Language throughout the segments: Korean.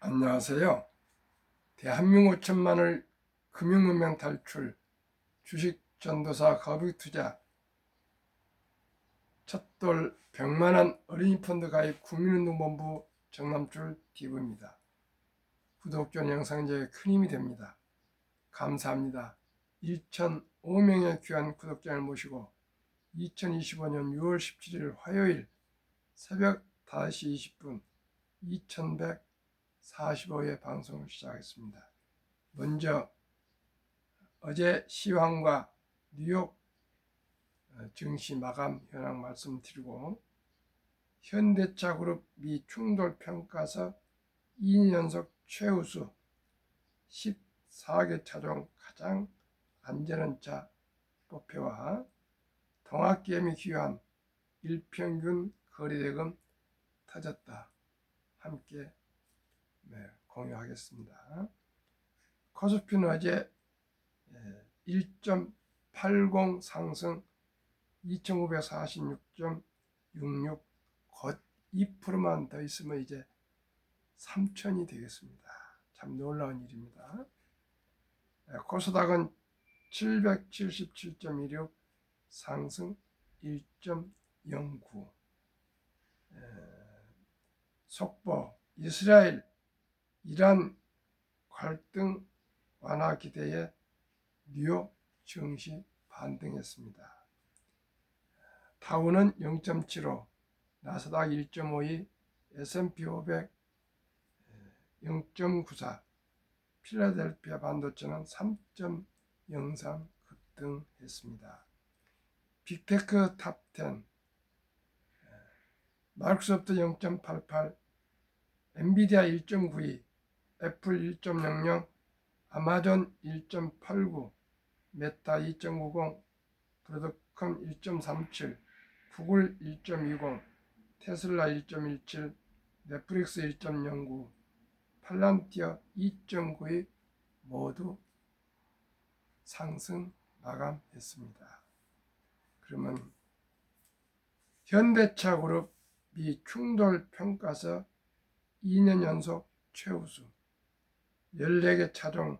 안녕하세요. 대한민국 5천만을 금융문명 탈출, 주식 전도사 거북투자, 첫돌 100만원 어린이 펀드 가입 국민운동본부 정남출 TV입니다. 구독 전 영상 제에 큰 힘이 됩니다. 감사합니다. 1,005명의 귀한 구독자를 모시고 2025년 6월 17일 화요일 새벽 5시 20분 2145회 방송을 시작했습니다. 먼저 어제 시황과 뉴욕 증시 마감 현황 말씀드리고, 현대차 그룹 미 충돌 평가서 2년 연속 최우수 14개 차종 가장 안전한 차 뽑혀와 동학개미 기여한 일평균 거래대금 터졌다. 함께 공유하겠습니다. 코스피는 어제 1.80 상승 2946.66, 곧 2%만 더 있으면 이제 3,000이 되겠습니다. 참 놀라운 일입니다. 코스닥은 777.16 상승 1.09. 속보: 이스라엘 이란 갈등 완화 기대에 뉴욕 증시 반등했습니다. 다우는 0.75, 나스닥 1.52, S&P 500 0.94, 필라델피아 반도체는 3.03 급등했습니다. 빅테크 탑10, 마이크로소프트 0.88, 엔비디아 1.92, 애플 1.00, 아마존 1.89, 메타 2.90, 브로드컴 1.37, 구글 1.20, 테슬라 1.17, 넷플릭스 1.09, 팔란티어 2.92 모두 상승 마감했습니다. 그러면 현대차 그룹 미 충돌 평가서 2년 연속 최우수 14개 차종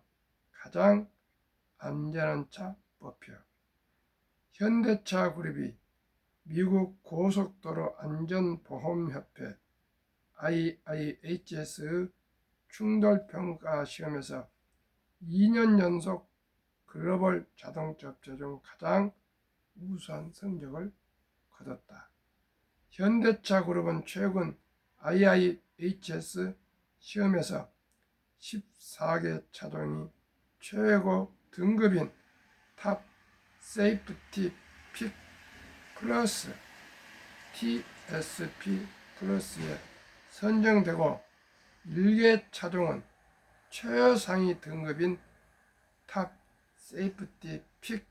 가장 안전한 차 뽑혀. 현대차 그룹이 미국 고속도로 안전보험협회 IIHS의 충돌평가 시험에서 2년 연속 글로벌 자동차 업체 중 가장 우수한 성적을 거뒀다. 현대차 그룹은 최근 IIHS 시험에서 14개 차종이 최고 등급인 탑 세이프티 픽 플러스 TSP 플러스에 선정되고 1개 차종은 최상위 등급인 탑 세이프티 픽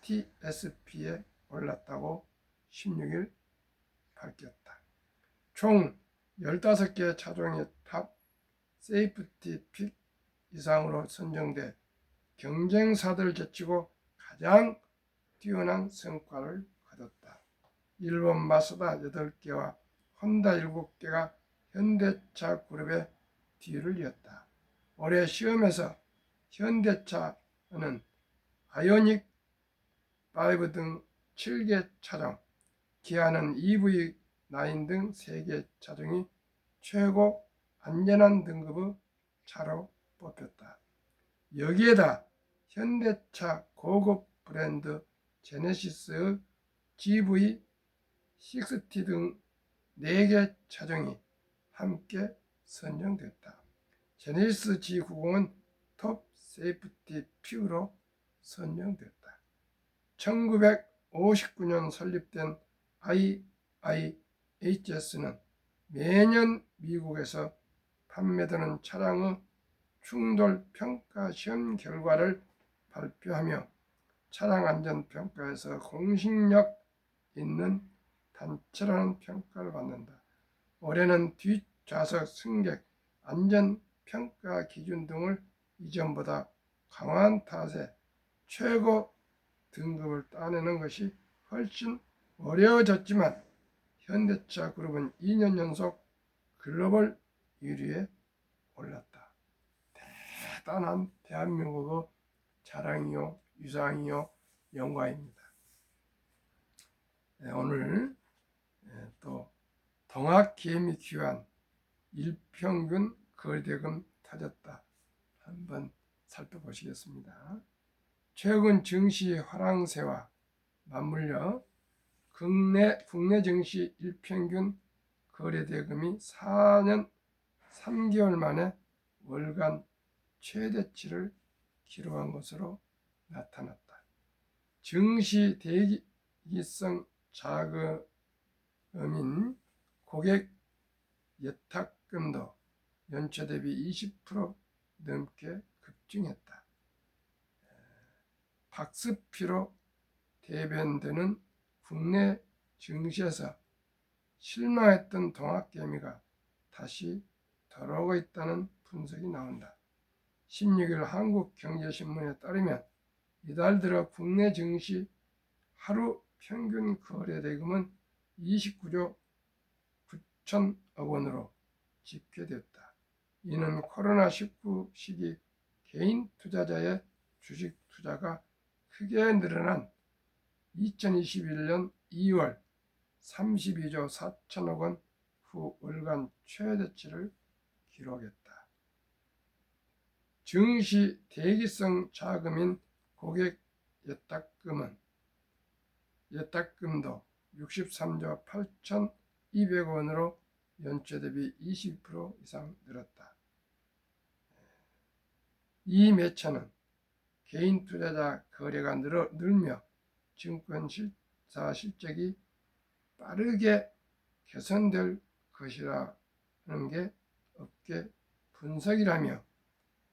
TSP에 올랐다고 16일 밝혔다. 총 15개 차종이 탑 세이프티 픽 이상으로 선정돼 경쟁사들을 제치고 가장 뛰어난 성과를 거뒀다. 일본 마쓰다 8개와 혼다 7개가 현대차 그룹의 뒤를 이었다. 올해 시험에서 현대차는 아이오닉 5 등 7개 차종, 기아는 EV9 등 3개 차종이 최고 안전한 등급의 차로 뽑혔다. 여기에다 현대차 고급 브랜드 제네시스의 GV60 등 4개 차종이 함께 선정됐다. 제네시스 G90은 톱 세이프티 픽으로 선정됐다. 1959년 설립된 IIHS는 매년 미국에서 판매되는 차량의 충돌 평가 시험 결과를 발표하며 차량 안전 평가에서 공신력 있는 단체라는 평가를 받는다. 올해는 뒷좌석 승객 안전 평가 기준 등을 이전보다 강화한 탓에 최고 등급을 따내는 것이 훨씬 어려워졌지만 현대차 그룹은 2년 연속 글로벌 1위에 올랐다. 대단한 대한민국의 자랑이요, 유상이요, 영광입니다. 오늘 또 동학개미 귀환 일평균 거래대금 터졌다. 한번 살펴보시겠습니다. 최근 증시 화랑세와 맞물려 국내 증시 일평균 거래대금이 4년 3개월 만에 월간 최대치를 기록한 것으로 나타났다. 증시 대기성 자금인 고객 예탁금도 연초 대비 20% 넘게 급증했다. 박스피로 대변되는 국내 증시에서 실망했던 동학개미가 다시 돌아오고 있다는 분석이 나온다. 16일 한국경제신문에 따르면 이달 들어 국내 증시 하루 평균 거래대금은 29조 9천억 원으로 집계됐다. 이는 코로나19 시기 개인 투자자의 주식 투자가 크게 늘어난 2021년 2월 32조 4천억 원 후 월간 최대치를 기록했다. 증시 대기성 자금인 고객 예탁금도 63조 8,200억 원으로 연초 대비 20% 이상 늘었다. 이 매체는 개인 투자자 거래가 늘며 증권사 실적이 빠르게 개선될 것이라는 게 업계 분석이라며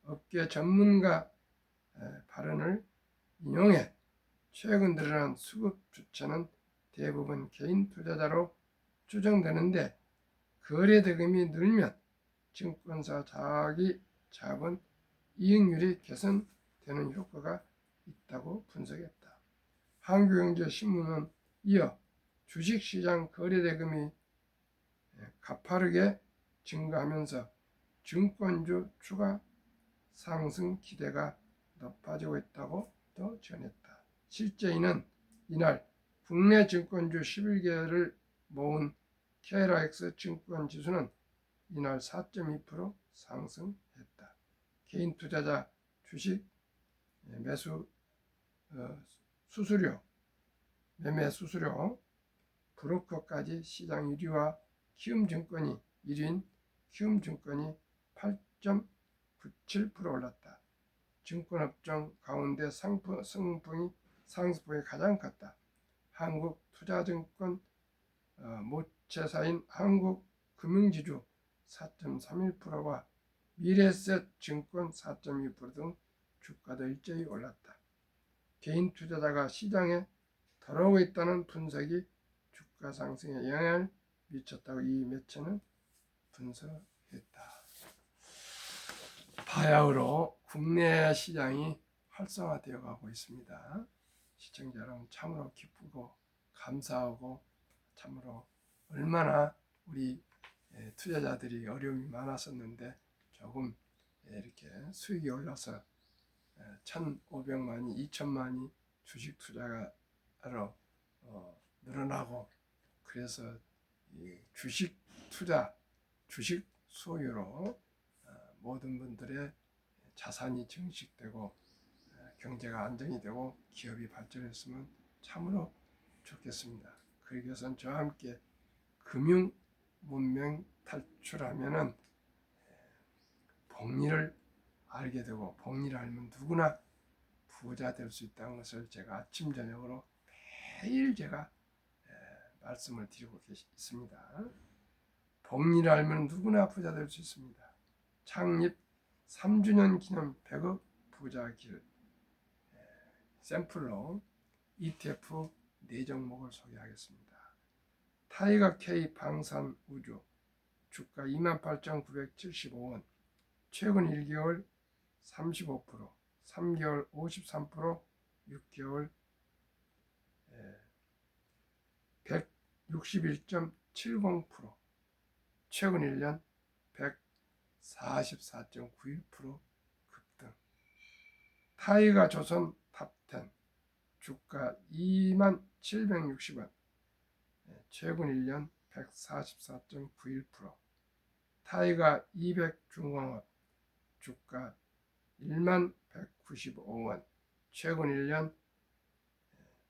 업계 전문가 발언을 인용해 최근 드러난 수급 주체는 대부분 개인 투자자로 추정되는데 거래 대금이 늘면 증권사 자기 자본 이익률이 개선되는 효과가 있다고 분석했다. 한국경제신문은 이어 주식시장 거래 대금이 가파르게 증가하면서 증권주 추가 상승 기대가 높아지고 있다고 또 전했다. 실제 이날 국내 증권주 11개를 모은 KLX 증권지수는 이날 4.2% 상승했다. 개인 투자자 주식 매수 수수료, 매매 수수료, 브로커까지 시장 1위와 키움증권이 1위인 키움증권이 8.97% 올랐다. 증권업종 가운데 상승폭이 가장 컸다. 한국투자증권 모체사인 한국금융지주 4.31%와 미래에셋증권 4.2% 등 주가도 일제히 올랐다. 개인 투자자가 시장에 돌아오고 있다는 분석이 주가 상승에 영향을 미쳤다고 이 매체는 분석했다. 바야흐로 국내 시장이 활성화되어 가고 있습니다. 시청자 여러분 참으로 기쁘고 감사하고 참으로 얼마나 우리 투자자들이 어려움이 많았었는데 조금 이렇게 수익이 올라서 1,500만이 2천만이 주식 투자로 늘어나고 그래서 주식 투자, 주식 소유로 모든 분들의 자산이 증식되고 경제가 안정이 되고 기업이 발전했으면 참으로 좋겠습니다. 그러기 위해서는 저와 함께 금융 문명 탈출하면은 복리를 알게 되고 복리를 알면 누구나 부자 될 수 있다는 것을 제가 아침 저녁으로 매일 제가 말씀을 드리고 있습니다. 복리를 알면 누구나 부자 될 수 있습니다. 창립 3주년 기념 100억 부자 길 샘플로 ETF 4종목을 소개하겠습니다. 타이거 K 방산 우주 주가 28,975원, 최근 1개월 35%, 3개월 53%, 6개월 161.70%, 최근 1년 44.91% 급등. 타이가 조선 탑10 주가 2760원, 최근 1년 144.91%. 타이가 200 중공업 주가 1195원, 최근 1년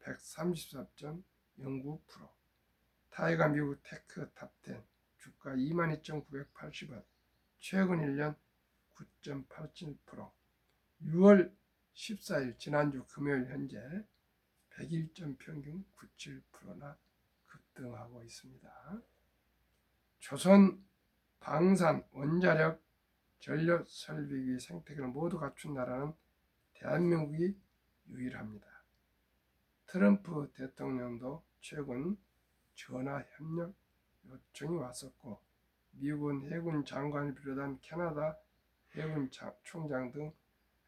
134.09%. 타이가 미국 테크 탑10 주가 22,980원, 최근 1년 9.87%. 6월 14일 지난주 금요일 현재 100일점 평균 97%나 급등하고 있습니다. 조선 방산, 원자력, 전력 설비기 생태계를 모두 갖춘 나라는 대한민국이 유일합니다. 트럼프 대통령도 최근 전화 협력 요청이 왔었고, 미군 해군 장관을 비롯한 캐나다 해군 총장 등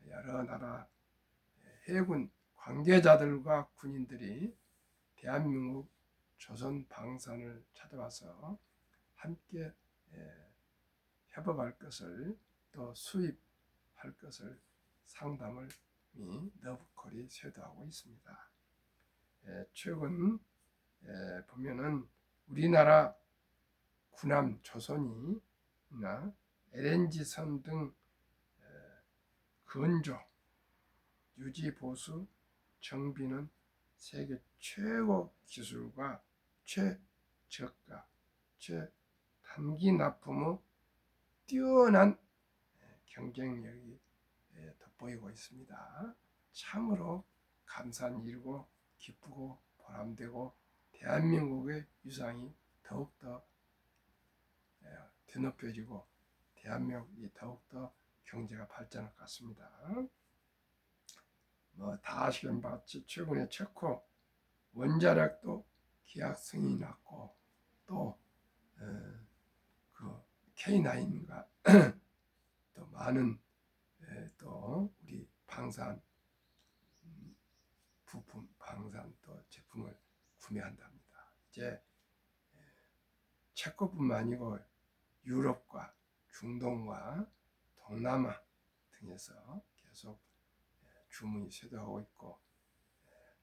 여러 나라 해군 관계자들과 군인들이 대한민국 조선 방산을 찾아와서 함께 협업할 것을, 또 수입할 것을 상담을 너브콜이 쇄도하고 있습니다. 최근 보면은 우리나라 군함 조선이나 LNG선 등 건조, 유지, 보수, 정비는 세계 최고 기술과 최저가, 최단기 납품의 뛰어난 경쟁력이 돋보이고 있습니다. 참으로 감사한 일이고 기쁘고 보람되고 대한민국의 위상이 더욱더 뒤높여지고 대한민국이 더욱더 경제가 발전할 것 같습니다. 다 아시는 바와 같이 최근에 체코 원자력도 계약 승인이 났고, 또 그 K9과 또 많은 또 우리 방산 부품, 방산 또 제품을 구매한답니다. 이제 체코뿐만 아니고 유럽과 중동과 동남아 등에서 계속 주문이 쇄도하고 있고,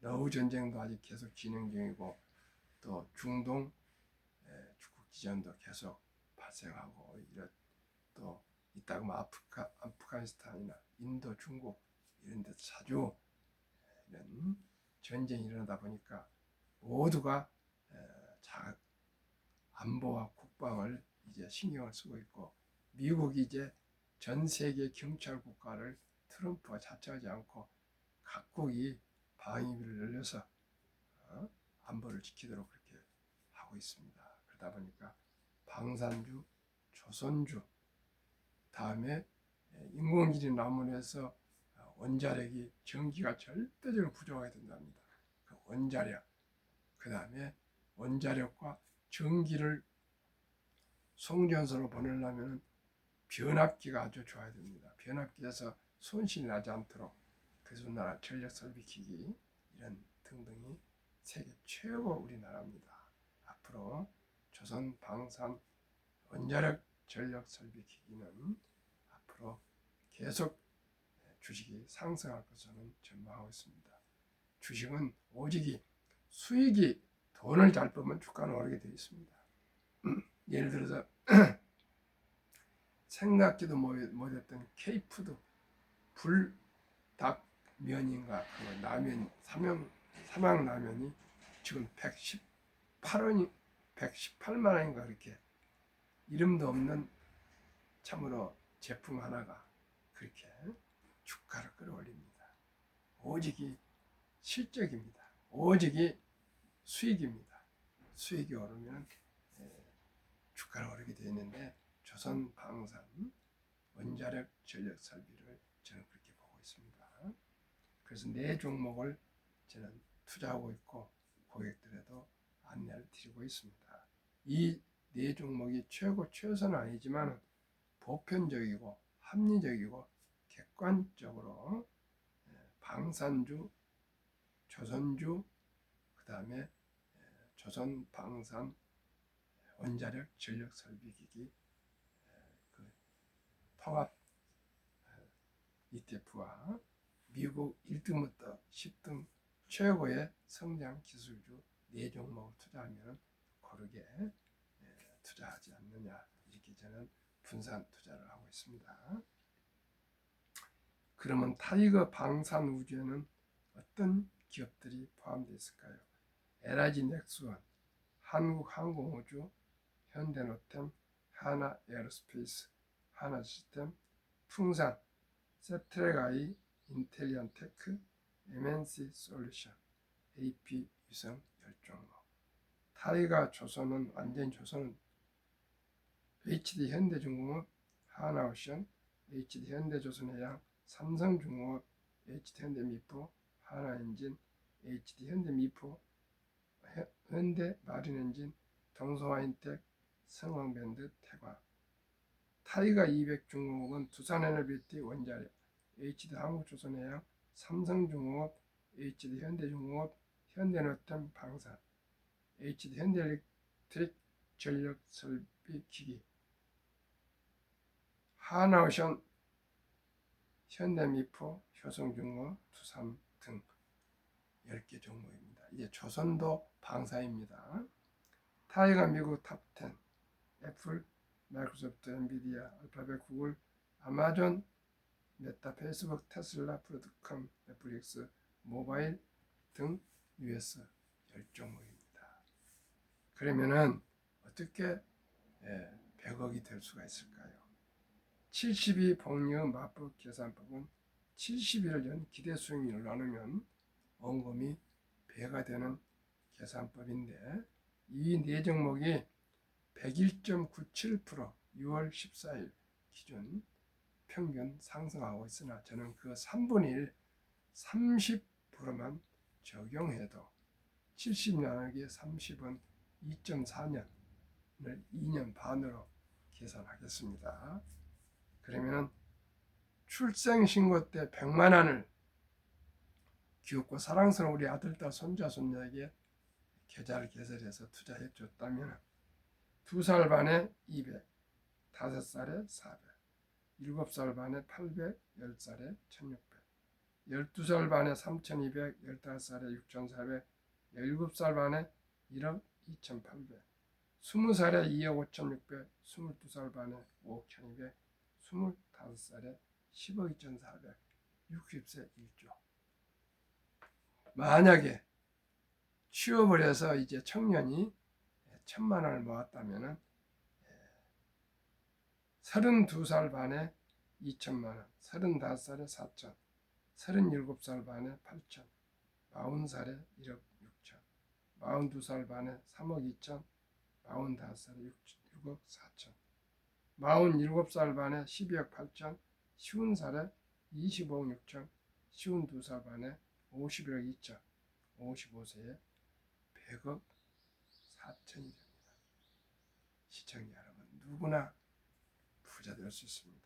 러우 전쟁도 아직 계속 진행 중이고, 또 중동 축구 기전도 계속 발생하고, 또 이따가 아프가니스탄이나 인도, 중국 이런 데서 자주 이런 전쟁이 일어나다 보니까 모두가 안보와 국방을 이제 신경을 쓰고 있고, 미국이 이제 전 세계 경찰 국가를 트럼프가 자처하지 않고 각국이 방위비를 늘려서 안보를 지키도록 그렇게 하고 있습니다. 그러다 보니까 방산주, 조선주, 다음에 인공지능 나무로 해서 원자력이 전기가 절대적으로 부족하게 된답니다. 그 원자력, 그 다음에 원자력과 전기를 송전소로 보내려면 변압기가 아주 좋아야 됩니다. 변압기에서 손실이 나지 않도록, 그래서 우리나라 전력설비기기 이런 등등이 세계 최고 우리나라입니다. 앞으로 조선 방산 원자력 전력설비기기는 앞으로 계속 주식이 상승할 것으로 전망하고 있습니다. 주식은 오직이 수익이 돈을 잘 벌면 주가는 오르게 되어 있습니다. 예를 들어서 생각지도 못했던 K푸드 불닭면인가 라면, 삼양라면이 지금 118만 원인가, 그렇게 이름도 없는 참으로 제품 하나가 그렇게 주가를 끌어올립니다. 오직이 실적입니다. 오직이 수익입니다. 수익이 오르면 주가를 오르게 되어 있는데, 조선 방산 원자력 전력 설비를 저는 그렇게 보고 있습니다. 그래서 네 종목을 저는 투자하고 있고 고객들에도 안내를 드리고 있습니다. 이 네 종목이 최선은 아니지만 보편적이고 합리적이고 객관적으로 방산주, 조선주, 그 다음에 조선 방산 원자력 전력 설비기기 통합 ETF와 미국 1등부터 10등 최고의 성장 기술주 4종목을 투자하면 고르게 투자하지 않느냐, 이렇게 저는 분산 투자를 하고 있습니다. 그러면 타이거 방산 우주에는 어떤 기업들이 포함되어 있을까요? LIG 넥스원, 한국항공우주, 현대노템, 하나에어로스페이스, 하나시스템, 풍산, 세트랙아이, 인텔리언테크, MNC 솔루션, AP 위성 10종목. 타이가 조선은 완전 조선은 HD 현대중공업, 하나오션, HD 현대조선해양, 삼성중공업, HD 현대미포, 하나엔진, HD 현대미포, 현대마린엔진, 동서와인텍, 성황밴드, 태광. 타이가 200중공업은 두산에너비티, 원자력, HD 한국조선해양, 삼성중공업, HD 현대중공업, 현대노템 방산, HD 현대일렉트릭 전력설비기기, 하나오션, 현대미포, 효성중공업, 두산 등 10개 종목입니다. 이제 조선도 방사입니다. 타이가 미국 탑10, 애플, 마이크로소프트, 엔비디아, 알파벳, 구글, 아마존, 메타, 페이스북, 테슬라, 브로드컴, 넷플릭스, 모바일 등 US 10종목입니다. 그러면은 어떻게 100억이 될 수가 있을까요? 72 복리의 맞법 계산법은 70일을 연 기대 수익률을 나누면 원금이 배가 되는 계산법인데, 이 4종목이 101.97% 6월 14일 기준 평균 상승하고 있으나 저는 그 3분의 1, 30%만 적용해도 70 나누기 30은 2.4년을 2년 반으로 계산하겠습니다. 그러면 출생신고 때 100만 원을 귀엽고 사랑스러운 우리 아들딸 손자 손녀에게 계좌를 개설해서 투자해 줬다면 2살 반에 200, 5살에 400, 7살 반에 800, 10살에 1600, 12살 반에 3200, 15살에 6400, 17살 반에 1억 2800, 20살에 2억 5600, 22살 반에 5억 1200, 25살에 10억 2400, 60세 1조. 만약에 취업을 해서 이제 청년이 1000만 원을 모았다면 32살 반에 2천만 원, 35살에 4천, 37살 반에 8천, 40살에 1억 6천, 42살 반에 3억 2천, 45살에 6억 4천, 47살 반에 12억 8천, 50살에 25억 6천, 52살 반에 51억 2천, 55세에 100억 4천이 됩니다. 시청자 여러분, 누구나 부자 될 수 있습니다.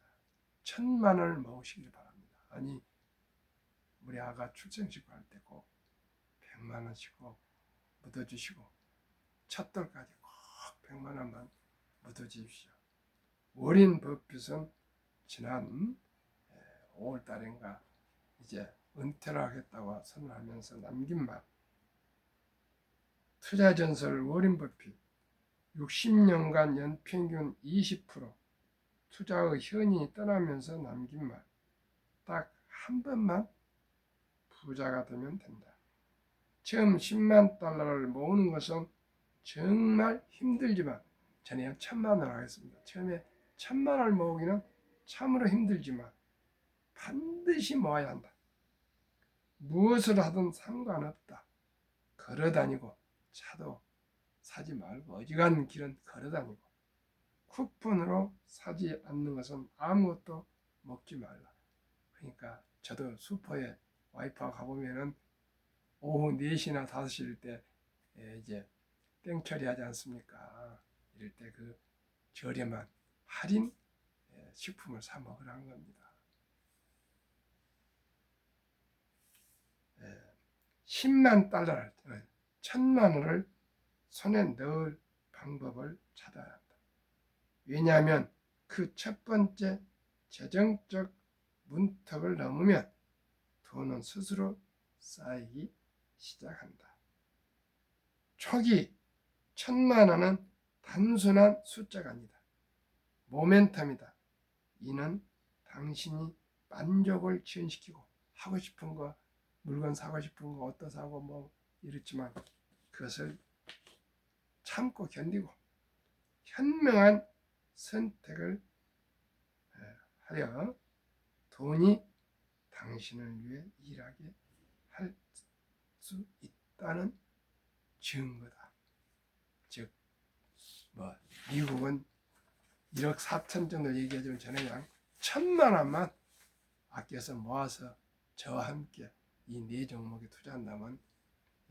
1000만 원을 모으시길 바랍니다. 아니, 우리 아가 출생식 할 때 꼭 100만 원씩 꼭 묻어주시고 첫 돌까지 꼭 100만 원만 묻어주십시오. 워렌 버핏은 지난 5월 달인가 이제 은퇴를 하겠다고 선언하면서 남긴 말, 투자 전설 워렌 버핏 60년간 연평균 20% 투자의 현인이 떠나면서 남긴 말, 딱 한 번만 부자가 되면 된다. 처음 10만 달러를 모으는 것은 정말 힘들지만, 전에 1000만 원 하겠습니다. 처음에 1000만 원을 모으기는 참으로 힘들지만 반드시 모아야 한다. 무엇을 하든 상관없다. 걸어다니고 차도 사지 말고 어지간한 길은 걸어다니고 쿠폰으로 사지 않는 것은 아무것도 먹지 말라. 그러니까 저도 슈퍼에 와이프하고 가보면은 오후 4시나 5시일 때 이제 땡처리 하지 않습니까? 이럴 때 그 저렴한 할인 식품을 사 먹으라는 겁니다. 10만 달러를, 1000만 원을 손에 넣을 방법을 찾아야 한다. 왜냐하면 그 첫 번째 재정적 문턱을 넘으면 돈은 스스로 쌓이기 시작한다. 초기 1,000만 원은 단순한 숫자가 아니다. 모멘텀이다. 이는 당신이 만족을 지연시키고 하고 싶은 거, 물건 사고 싶은 거, 옷도 사고 뭐 이렇지만 그것을 참고 견디고 현명한 선택을 하여 돈이 당신을 위해 일하게 할 수 있다는 증거다. 즉, 미국은 1억 4천 정도 얘기하지만 저는 그냥 1,000만 원만 아껴서 모아서 저와 함께 이 네 종목에 투자한다면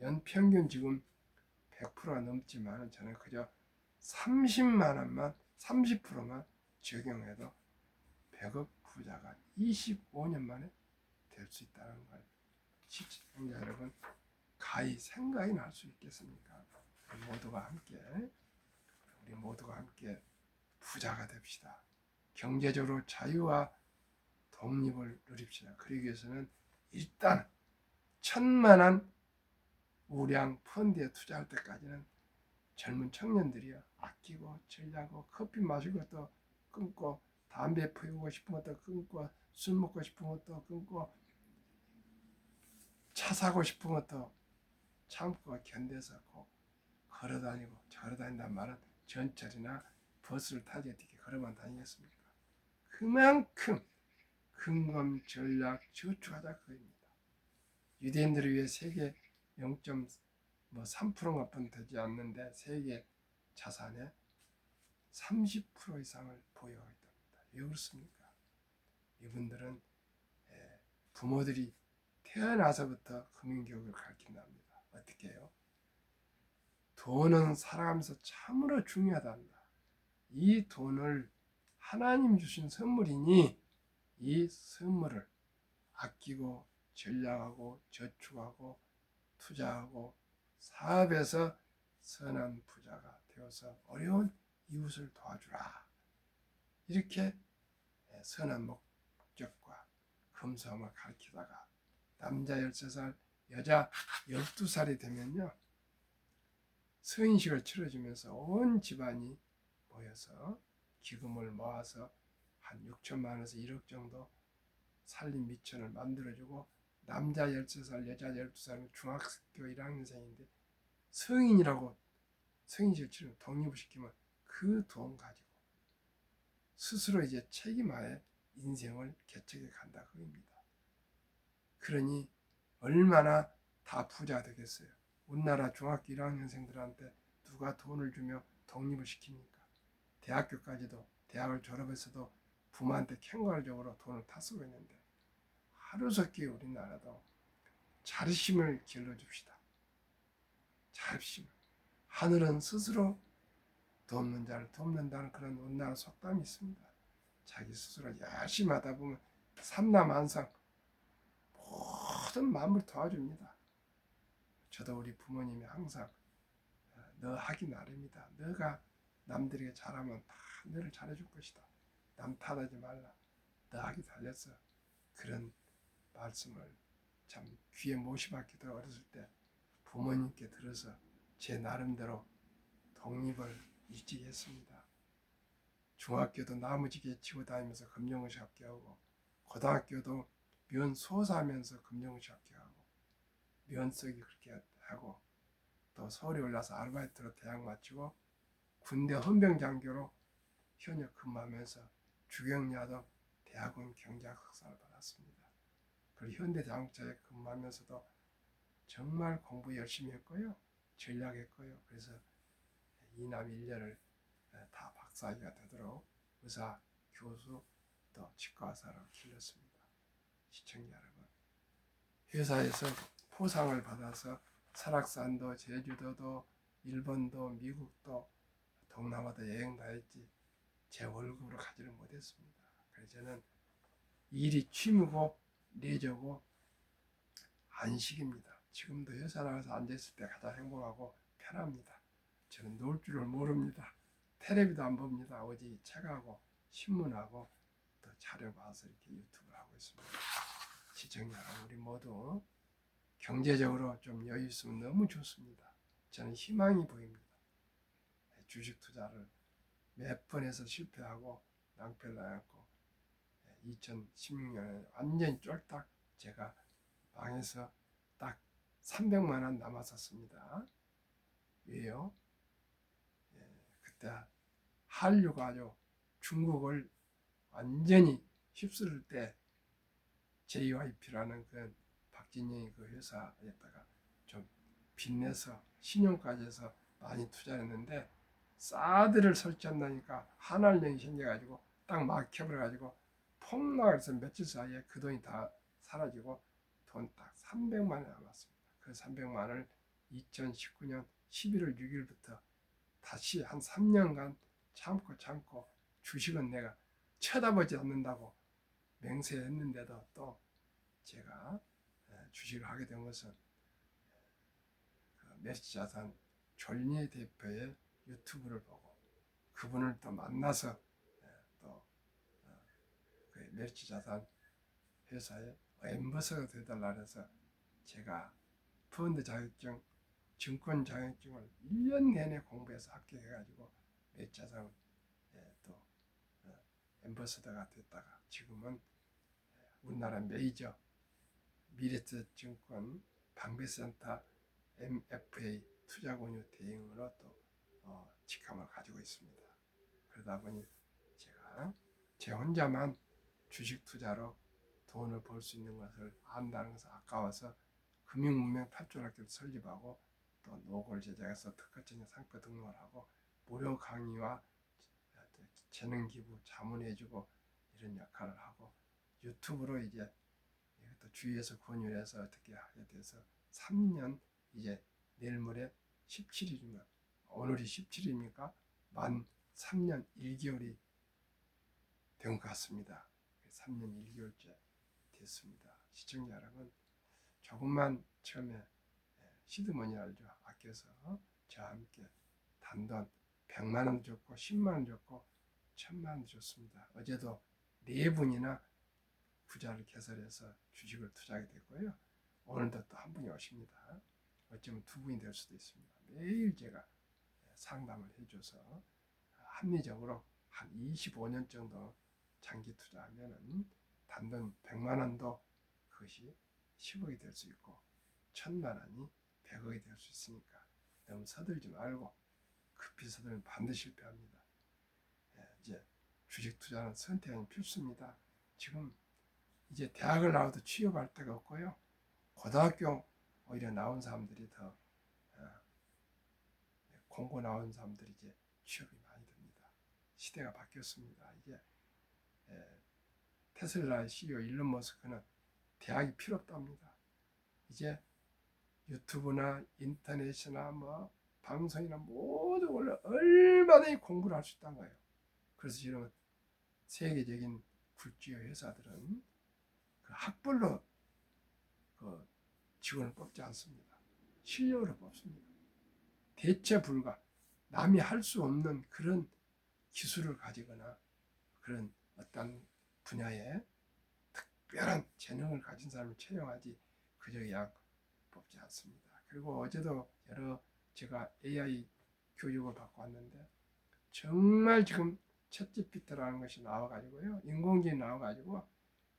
연평균 지금 100%가 넘지만 저는 그저 30만 원만 30%만 적용해도 100억 부자가 25년 만에 될 수 있다는 걸 시청자 여러분 가히 생각이 날 수 있겠습니까? 우리 모두가 함께 부자가 됩시다. 경제적으로 자유와 독립을 누립시다. 그러기 위해서는 일단 1,000만 원 우량 펀드에 투자할 때까지는 젊은 청년들이요 아끼고 절약하고 커피 마실 것도 끊고 담배 피우고 싶은 것도 끊고 술 먹고 싶은 것도 끊고 차 사고 싶은 것도 참고 견뎌서 걸어다니고 걸어다닌다는 말은 전철이나 버스를 타지 어떻게 걸어만 다니겠습니까? 그만큼 근검 전략 저축하자 그입니다. 유대인들을 위해 세계 0.3%가 뿐 되지 않는데 세계 자산의 30% 이상을 보유하고 있답니다. 왜 그렇습니까? 이분들은 부모들이 태어나서부터 금융교육을 가르친답니다. 어떻게 해요? 돈은 살아가면서 참으로 중요하단다. 이 돈을 하나님 주신 선물이니 이 선물을 아끼고 전략하고 저축하고 투자하고 사업에서 선한 부자가 되어서 어려운 이웃을 도와주라. 이렇게 선한 목적과 검소함을 가르치다가 남자 13살, 여자 12살이 되면요. 서인식을 치러주면서 온 집안이 모여서 기금을 모아서 한 6천만 원에서 1억 정도 살림 미천을 만들어주고 남자 13살, 여자 12살은 중학교 1학년생인데 성인이라고 성인식을 치르면 독립을 시키면 그 돈 가지고 스스로 이제 책임하에 인생을 개척해 간다 그겁니다. 그러니 얼마나 다 부자 되겠어요. 우리나라 중학교 1학년생들한테 누가 돈을 주며 독립을 시킵니까? 대학교까지도 대학을 졸업해서도 부모한테 캥거루적으로 돈을 다 쓰고 있는데 하루속히 우리나라도 자립심을 길러줍시다. 자립심. 하늘은 스스로 돕는 자를 돕는다는 그런 우리나라 속담이 있습니다. 자기 스스로 열심히 하다 보면 삼라만상 모든 마음을 도와줍니다. 저도 우리 부모님이 항상 너 하기 나름이다. 너가 남들에게 잘하면 다 너를 잘해줄 것이다. 남 탓하지 말라. 너 하기 달렸어. 그런 말씀을 참 귀에 못이 박히도 어렸을 때 부모님께 들어서 제 나름대로 독립을 일찍 했습니다. 중학교도 나무지게 치고 다니면서 금융고시 합격하고 고등학교도 면 소사하면서 금융고시 합격하고 면 쓰기 그렇게 하고 또 서울에 올라서 아르바이트로 대학 마치고 군대 헌병장교로 현역 근무하면서 주경야도 대학원 경제학 석사를 받았습니다. 그리고 현대자동차에 근무하면서도 정말 공부 열심히 했고요. 전략했고요. 그래서 이남 일녀를 다 박사학위가 되도록 의사, 교수, 또 치과의사로 길렀습니다. 시청자 여러분, 회사에서 포상을 받아서 설악산도, 제주도도, 일본도, 미국도, 동남아도 여행 다녔지 제 월급으로 가지를 못했습니다. 그래서 저는 일이 취미고 내조고 안식입니다. 지금도 회사 나가서 앉아있을 때 가장 행복하고 편합니다. 저는 놀 줄을 모릅니다. 텔레비도 안 봅니다. 오직 책하고 신문하고 또 차려봐서 이렇게 유튜브를 하고 있습니다. 시청자 우리 모두 경제적으로 좀 여유 있으면 너무 좋습니다. 저는 희망이 보입니다. 주식 투자를 몇 번 해서 실패하고 낭패를 당했고 2016년에 완전히 쫄딱 제가 망해서 딱 300만 원 남았었습니다. 왜요? 그때 한류가 아주 중국을 완전히 휩쓸을 때 JYP라는 그 박진영이 그 회사에다가 좀 빚내서 신용까지 해서 많이 투자했는데 사드를 설치한다니까 한알령이 생겨가지고 딱 막혀버려가지고 폭락해서 며칠 사이에 그 돈이 다 사라지고 돈 딱 300만 원 남았습니다. 그 300만 원을 2019년 11월 6일부터 다시 한 3년간 참고 주식은 내가 쳐다보지 않는다고 맹세했는데도 또 제가 주식을 하게 된 것은 메시자산 졸리에 대표의 유튜브를 보고 그분을 또 만나서 또 메시자산 회사에 엠버서가 되달라 해서 제가 펀드 자격증, 증권 자격증을 1년 내내 공부해서 합격해가지고 메시자산 또 엠버서더가 됐다가 지금은 우리나라 메이저 미래투자증권 방배센터 MFA 투자공유 대행으로 또 직함을 가지고 있습니다. 그러다 보니 제가 제 혼자만 주식 투자로 돈을 벌 수 있는 것을 안다는 것을 아까워서 금융문명 8조학교를 설립하고 또 노고를 제작해서 특허청에 상표 등록을 하고 무료 강의와 재능 기부 자문해주고 이런 역할을 하고 유튜브로 이제 이것도 주위에서 권유를 해서 어떻게 하게 돼서 3년 이제 내일 모레 17일이면 오늘이 17일입니까? 만 3년 1개월이 된 것 같습니다. 3년 1개월째 됐습니다. 시청자 여러분 조금만 처음에 시드머니 알죠? 아껴서 저와 함께 단돈 100만 원 줬고 10만 원 줬고 1000만 원 줬습니다. 어제도 4분이나 부자를 개설해서 주식을 투자하게 됐고요. 오늘도 또 한 분이 오십니다. 어쩌면 2분이 될 수도 있습니다. 매일 제가 상담을 해줘서 합리적으로 한 25년 정도 장기 투자하면은 단돈 100만 원도 그것이 10억이 될 수 있고 1000만 원이 100억이 될 수 있으니까 너무 서들지 말고 급히 서들면 반드시 실패합니다. 이제 주식 투자는 선택이 필수입니다. 지금 이제 대학을 나와도 취업할 데가 없고요. 고등학교 오히려 나온 사람들이 더 공고 나온 사람들이 이제 취업이 많이 됩니다. 시대가 바뀌었습니다. 이제 테슬라의 CEO 일론 머스크는 대학이 필요 없답니다. 이제 유튜브나 인터넷이나 뭐 방송이나 모두 원래 얼마든지 공부를 할 수 있다는 거예요. 그래서 지금 세계적인 굴지의 회사들은 그 학벌로 그 직원을 뽑지 않습니다. 실력으로 뽑습니다. 대체 불가 남이 할 수 없는 그런 기술을 가지거나 그런 어떤 분야에 특별한 재능을 가진 사람을 채용하지 그저 그냥 뽑지 않습니다. 그리고 어제도 여러 제가 AI 교육을 받고 왔는데 정말 지금 챗GPT라는 것이 나와가지고요. 인공지능이 나와가지고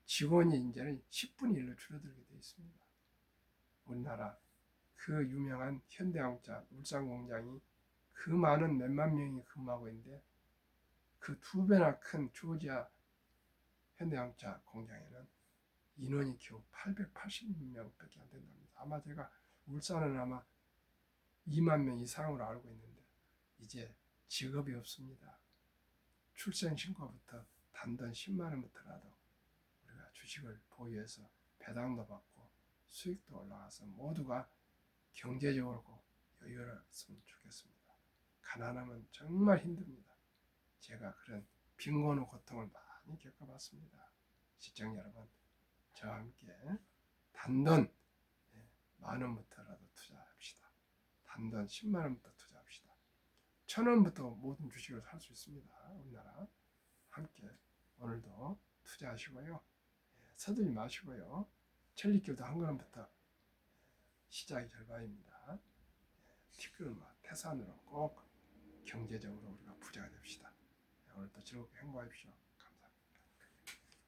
직원이 이제는 10분의 1로 줄어들게 되어 있습니다. 우리나라 그 유명한 현대자동차 울산 공장이 그 많은 몇만 명이 근무하고 있는데 그 2배나 큰 조지아 현대자동차 공장에는 인원이 겨우 880명밖에 안 된답니다. 아마 제가 울산은 아마 2만 명 이상으로 알고 있는데 이제 직업이 없습니다. 출생신고부터 단돈 10만 원부터라도 우리가 주식을 보유해서 배당도 받고 수익도 올라가서 모두가 경제적으로 여유로웠으면 좋겠습니다. 가난하면 정말 힘듭니다. 제가 그런 빈곤의 고통을 많이 겪어봤습니다. 시청자 여러분, 저와 함께 단돈 10,000원부터라도 투자합시다. 단돈 10만 원부터 투자합시다. 1,000원부터 모든 주식을 살 수 있습니다. 우리나라 함께 오늘도 투자하시고요. 서두르지 마시고요. 천리길도 한 걸음부터 시작이 절반입니다. 티끌마 태산으로 꼭 경제적으로 우리가 부자가 됩시다. 오늘도 즐겁게 행복하십시오.